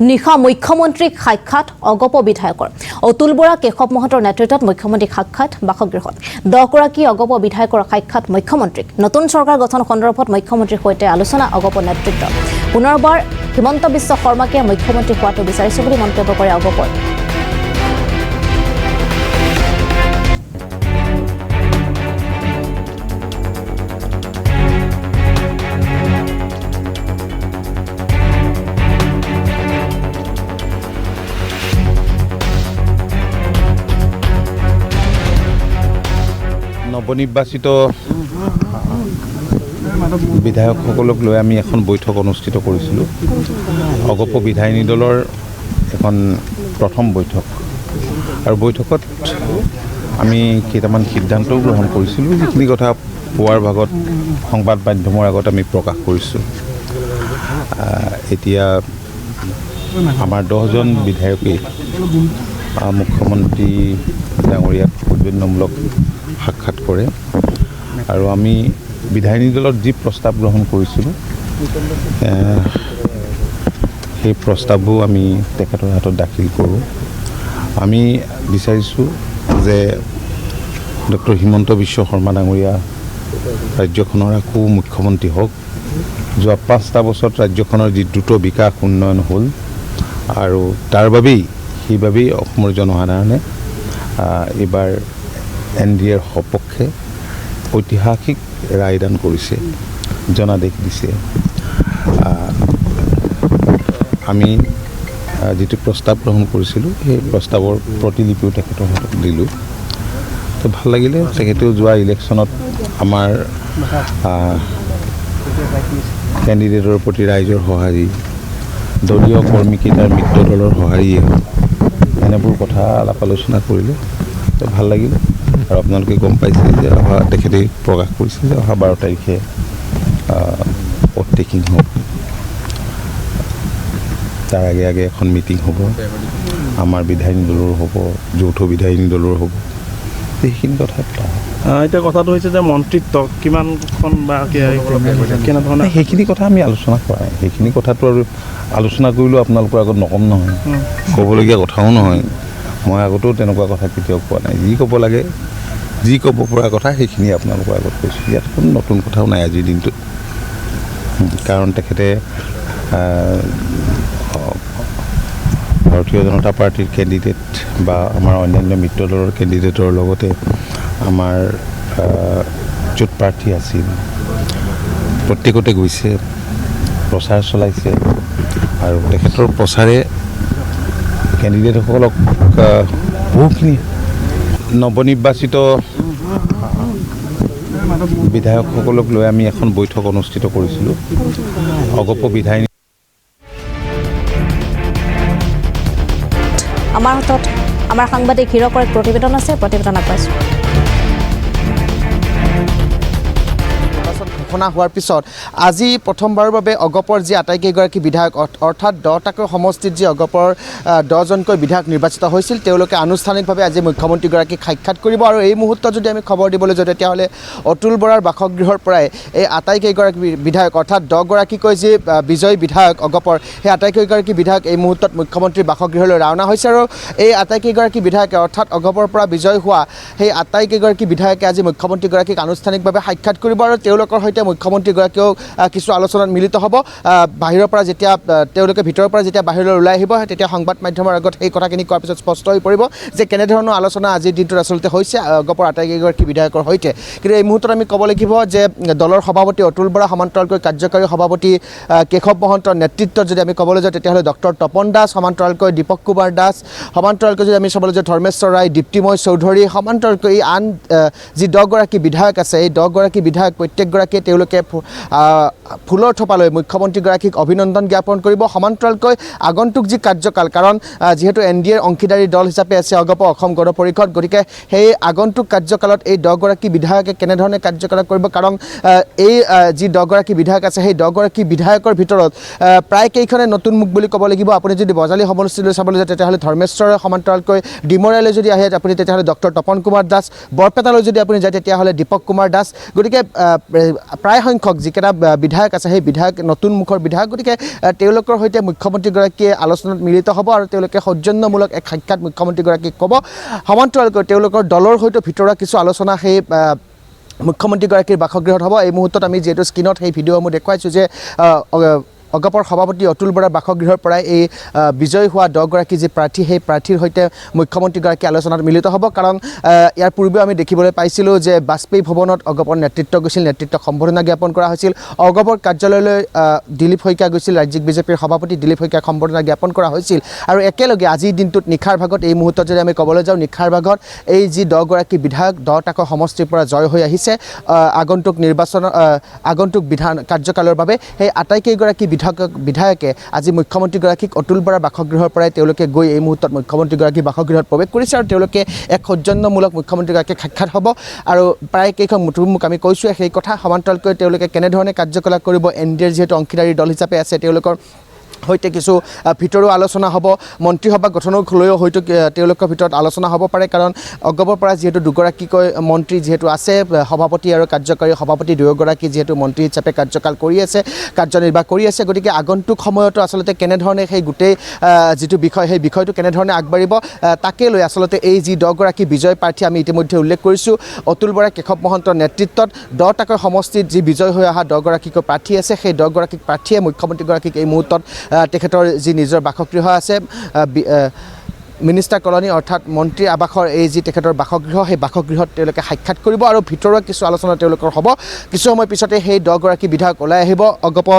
নিশা মুখ্যমন্ত্ৰীক সাক্ষাৎ অগপ বিধায়কৰ অতুল বৰা কেশৱ মহন্তৰ নেতৃত্বত মুখ্যমন্ত্ৰীক সাক্ষাৎ বাসগৃহত 10 গৰাকী অগপ বিধায়কৰ সাক্ষাৎ মুখ্যমন্ত্ৰীক নতুন চৰকাৰ গঠন সন্দৰ্ভত মুখ্যমন্ত্ৰীৰ সৈতে আলোচনা অগপ নেতৃত্ব পুনৰবাৰ হিমন্ত বিশ্ব শৰ্মাকে মুখ্যমন্ত্ৰী হোৱাটো বিচাৰিছে বুলি মন্তব্য কৰে অগপৰ নৱনিৰ্বাচিত বিধায়কসকলক লৈ আমি এখন বৈঠক অনুষ্ঠিত কৰিছিলোঁ অগপ বিধায়িনী দলৰ এখন প্ৰথম বৈঠক আৰু বৈঠকত আমি কেইটামান সিদ্ধান্তও গ্ৰহণ কৰিছিলোঁ যিখিনি কথা পুৱাৰ ভাগত সংবাদ মাধ্যমৰ আগত আমি প্ৰকাশ কৰিছোঁ এতিয়া আমাৰ 10জন বিধায়কে মুখ্যমন্ত্ৰী ডাঙৰীয়াক সৌজন্যমূলক সাক্ষাৎ কৰে আৰু আমি বিধায়িনী দলত যি প্ৰস্তাৱ গ্ৰহণ কৰিছিলোঁ সেই প্ৰস্তাৱবোৰ আমি তেখেতৰ হাতত দাখিল কৰোঁ আমি বিচাৰিছোঁ যে ডক্টৰ হিমন্ত বিশ্ব শৰ্মা ডাঙৰীয়া ৰাজ্যখনৰ আকৌ মুখ্যমন্ত্ৰী হওক যোৱা 5টা বছৰত ৰাজ্যখনৰ যি দ্ৰুত বিকাশ উন্নয়ন হ'ল আৰু তাৰ বাবেই সেইবাবেই অসমৰ জনসাধাৰণে এইবাৰ NDAৰ সপক্ষে ঐতিহাসিক ৰায়দান কৰিছে জনাদেশ দিছে আমি যিটো প্ৰস্তাৱ গ্ৰহণ কৰিছিলোঁ সেই প্ৰস্তাৱৰ প্ৰতিলিপিও তেখেতৰ হাতত দিলোঁ তো ভাল লাগিলে তেখেতেও যোৱা ইলেকশ্যনত আমাৰ কেণ্ডিডেটৰ প্ৰতি ৰাইজৰ সঁহাৰি দলীয় কৰ্মীকেইটাৰ মিত্ৰ দলৰ সঁহাৰিয়ে এনেবোৰ কথা আলাপ আলোচনা কৰিলে তো ভাল লাগিলে আৰু আপোনালোকে গম পাইছে যে তেখেতে প্ৰকাশ কৰিছে যে অহা 12 তাৰিখে ভোট টেকিং হ'ব তাৰ আগে আগে এখন মিটিং হ'ব আমাৰ বিধায়িনী দলৰ হ'ব যৌথ বিধায়িনী দলৰ হ'ব সেইখিনি কথা এতিয়া কথাটো হৈছে যে মন্ত্ৰিত্ব কিমানখন বা কেনেধৰণে সেইখিনি কথা আমি আলোচনা কৰা নাই সেইখিনি কথাটো আৰু আলোচনা কৰিলেও আপোনালোকৰ আগত নকম নহয় ক'বলগীয়া কথাও নহয় মই আগতেও তেনেকুৱা কথা কেতিয়াও কোৱা নাই যি ক'ব লাগে যি ক'ব পৰা কথা সেইখিনি আপোনালোকৰ আগত কৈছোঁ ইয়াত কোনো নতুন কথাও নাই আজিৰ দিনটোত কাৰণ তেখেতে ভাৰতীয় জনতা পাৰ্টিৰ কেণ্ডিডেট বা আমাৰ অন্যান্য মিত্ৰ দলৰ কেণ্ডিডেটৰ লগতে আমাৰ য'ত প্ৰাৰ্থী আছিল প্ৰত্যেকতে গৈছে প্ৰচাৰ চলাইছে আৰু তেখেতৰ প্ৰচাৰে কেণ্ডিডেটসকলক বহুখিনি নৱনিৰ্বাচিত বিধায়কসকলক লৈ আমি এখন বৈঠক অনুষ্ঠিত কৰিছিলোঁ অগপ বিধায়িনী আমাৰ হাতত আমাৰ সাংবাদিক হীৰকৰ এক প্ৰতিবেদন আছে প্ৰতিবেদন আগবঢ়াইছোঁ ঘোষণা হোৱাৰ পিছত আজি প্ৰথমবাৰৰ বাবে অগপৰ যি আটাইকেইগৰাকী বিধায়ক অৰ্থাৎ 10টাকৈ সমষ্টিত যি অগপৰ 10জনকৈ বিধায়ক নিৰ্বাচিত হৈছিল তেওঁলোকে আনুষ্ঠানিকভাৱে আজি মুখ্যমন্ত্ৰীগৰাকীক সাক্ষাৎ কৰিব আৰু এই মুহূৰ্তত যদি আমি খবৰ দিবলৈ যাওঁ তেতিয়াহ'লে অতুল বৰাৰ বাসগৃহৰ পৰাই এই আটাইকেইগৰাকী বিধায়ক অৰ্থাৎ 10 গৰাকীকৈ যি বিজয়ী বিধায়ক অগপৰ সেই আটাইকেইগৰাকী বিধায়ক এই মুহূৰ্তত মুখ্যমন্ত্ৰীৰ বাসগৃহলৈ ৰাওনা হৈছে আৰু এই আটাইকেইগৰাকী বিধায়কে অৰ্থাৎ অগপৰ পৰা বিজয় হোৱা সেই আটাইকেইগৰাকী বিধায়কে আজি মুখ্যমন্ত্ৰীগৰাকীক আনুষ্ঠানিকভাৱে সাক্ষাৎ কৰিব আৰু তেওঁলোকৰ সৈতে মুখ্যমন্ত্ৰীগৰাকীয়েও কিছু আলোচনাত মিলিত হ'ব বাহিৰৰ পৰা যেতিয়া তেওঁলোকে ভিতৰৰ পৰা যেতিয়া বাহিৰলৈ ওলাই আহিব তেতিয়া সংবাদ মাধ্যমৰ আগত এই কথাখিনি কোৱাৰ পিছত স্পষ্ট হৈ পৰিব যে কেনেধৰণৰ আলোচনা আজিৰ দিনটোত আচলতে হৈছে অগপৰ আটাইকেইগৰাকী বিধায়কৰ সৈতে কিন্তু এই মুহূৰ্তত আমি ক'ব লাগিব যে দলৰ সভাপতি অতুল বৰা সমান্তৰালকৈ কাৰ্যকাৰী সভাপতি কেশৱ মহন্তৰ নেতৃত্বত যদি আমি ক'বলৈ যাওঁ তেতিয়াহ'লে ডক্টৰ তপন দাস সমান্তৰালকৈ দীপক কুমাৰ দাস সমান্তৰালকৈ যদি আমি চাবলৈ যাওঁ ধৰ্মেশ্বৰ ৰায় দীপ্তিময় চৌধুৰী সমান্তৰালকৈ এই আন যি 10 গৰাকী বিধায়ক আছে এই 10 গৰাকী বিধায়ক প্ৰত্যেকগৰাকীয়ে তেওঁলোকে ফুলৰ থোপালৈ মুখ্যমন্ত্ৰীগৰাকীক অভিনন্দন জ্ঞাপন কৰিব সমান্তৰালকৈ আগন্তুক যি কাৰ্যকাল কাৰণ যেহেতু NDAৰ অংশীদাৰী দল হিচাপে আছে অগপ অসম গণ পৰিষদ গতিকে সেই আগন্তুক কাৰ্যকালত এই 10 গৰাকী বিধায়কে কেনেধৰণে কাৰ্যকলাপ কৰিব কাৰণ এই যি 10 গৰাকী বিধায়ক আছে সেই 10 গৰাকী বিধায়কৰ ভিতৰত প্ৰায় কেইখনে নতুন মুখ বুলি ক'ব লাগিব আপুনি যদি বজালী সমষ্টিলৈ চাবলৈ যায় তেতিয়াহ'লে ধৰ্মেশ্বৰ সমান্তৰালকৈ ডিমৰালৈ যদি আহে আপুনি তেতিয়াহ'লে ডক্টৰ তপন কুমাৰ দাস বৰপেটালৈ যদি আপুনি যায় তেতিয়াহ'লে দীপক কুমাৰ দাস গতিকে প্ৰায় সংখ্যক যিকেইটা বিধায়ক বিধায়ক আছে সেই বিধায়ক নতুন মুখৰ বিধায়ক গতিকে তেওঁলোকৰ সৈতে মুখ্যমন্ত্ৰীগৰাকীয়ে আলোচনাত মিলিত হ'ব আৰু তেওঁলোকে সৌজন্যমূলক এক সাক্ষাৎ মুখ্যমন্ত্ৰীগৰাকীক ক'ব সমান্তৰালকৈ তেওঁলোকৰ দলৰ সৈতে ভিতৰুৱা কিছু আলোচনা সেই মুখ্যমন্ত্ৰীগৰাকীৰ বাসগৃহত হ'ব এই মুহূৰ্তত আমি যিহেতু স্ক্ৰীণত সেই ভিডিঅ'সমূহ দেখুৱাইছোঁ যে অগপৰ সভাপতি অতুল বৰাৰ বাসগৃহৰ পৰাই এই বিজয়ী হোৱা 10গৰাকী যি প্ৰাৰ্থী সেই প্ৰাৰ্থীৰ সৈতে মুখ্যমন্ত্ৰীগৰাকী আলোচনাত মিলিত হ'ব কাৰণ ইয়াৰ পূৰ্বেও আমি দেখিবলৈ পাইছিলোঁ যে বাজপেয়ী ভৱনত অগপৰ নেতৃত্ব গৈছিল নেতৃত্বক সম্বৰ্ধনা জ্ঞাপন কৰা হৈছিল অগপৰ কাৰ্যালয়লৈ দিলীপ শইকীয়া গৈছিল ৰাজ্যিক বিজেপিৰ সভাপতি দিলীপ শইকীয়াক সম্বৰ্ধনা জ্ঞাপন কৰা হৈছিল আৰু একেলগে আজিৰ দিনটোত নিশাৰ ভাগত এই মুহূৰ্তত যদি আমি ক'বলৈ যাওঁ নিশাৰ ভাগত এই যি 10গৰাকী বিধায়ক 10টাকৈ সমষ্টিৰ পৰা জয় হৈ আহিছে আগন্তুক বিধান কাৰ্যকালৰ বাবে সেই আটাইকেইগৰাকী বিধায়কে আজি মুখ্যমন্ত্ৰীগৰাকীক অতুল বৰাৰ বাসগৃহৰ পৰাই তেওঁলোকে গৈ এই মুহূৰ্তত মুখ্যমন্ত্ৰীগৰাকীৰ বাসগৃহত প্ৰৱেশ কৰিছে আৰু তেওঁলোকে এক সৌজন্যমূলক মুখ্যমন্ত্ৰীগৰাকীক সাক্ষাৎ হ'ব আৰু প্ৰায় কেইখন মুখ আমি কৈছোঁৱে সেই কথা সমান্তৰালকৈ তেওঁলোকে কেনেধৰণে কাৰ্যকলাপ কৰিব NDAৰ যিহেতু অংশীদাৰী দল হিচাপে আছে তেওঁলোকৰ সৈতে কিছু ভিতৰুৱা আলোচনা হ'ব মন্ত্ৰীসভা গঠনক লৈও হয়তো তেওঁলোকৰ ভিতৰত আলোচনা হ'ব পাৰে কাৰণ অগপৰ পৰা যিহেতু দুগৰাকীকৈ মন্ত্ৰী যিহেতু আছে সভাপতি আৰু কাৰ্যকাৰী সভাপতি দুয়োগৰাকী যিহেতু মন্ত্ৰী হিচাপে কাৰ্যকাল কৰি আছে কাৰ্যনিৰ্বাহ কৰি আছে গতিকে আগন্তুক সময়তো আচলতে কেনেধৰণে সেই গোটেই যিটো বিষয় সেই বিষয়টো কেনেধৰণে আগবাঢ়িব তাকে লৈ আচলতে এই যি 10গৰাকী বিজয় প্ৰাৰ্থী আমি ইতিমধ্যে উল্লেখ কৰিছোঁ অতুল বৰা কেশৱ মহন্তৰ নেতৃত্বত 10টাকৈ সমষ্টিত যি বিজয় হৈ অহা 10গৰাকীকৈ প্ৰাৰ্থী আছে সেই 10গৰাকী প্ৰাৰ্থীয়ে মুখ্যমন্ত্ৰীগৰাকীক এই মুহূৰ্তত তেখেতৰ যি নিজৰ বাসগৃহ আছে মিনিষ্টাৰ কলনী অৰ্থাৎ মন্ত্ৰী আৱাসৰ এই যি তেখেতৰ বাসগৃহ সেই বাসগৃহত তেওঁলোকে সাক্ষাৎ কৰিব আৰু ভিতৰুৱা কিছু আলোচনা তেওঁলোকৰ হ'ব কিছু সময় পিছতে সেই 10গৰাকী বিধায়ক ওলাই আহিব অগপ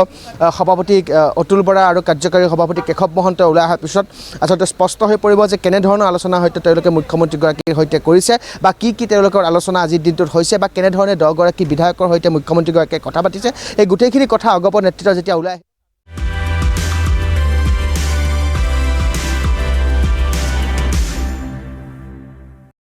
সভাপতি অতুল বৰা আৰু কাৰ্যকাৰী সভাপতি কেশৱ মহন্ত ওলাই অহাৰ পিছত আচলতে স্পষ্ট হৈ পৰিব যে কেনেধৰণৰ আলোচনা হয়তো তেওঁলোকে মুখ্যমন্ত্ৰীগৰাকীৰ সৈতে কৰিছে বা কি তেওঁলোকৰ আলোচনা আজিৰ দিনটোত হৈছে বা কেনেধৰণে 10গৰাকী বিধায়কৰ সৈতে মুখ্যমন্ত্ৰীগৰাকীয়ে কথা পাতিছে এই গোটেইখিনি কথা অগপ নেতৃত্ব যেতিয়া ওলাই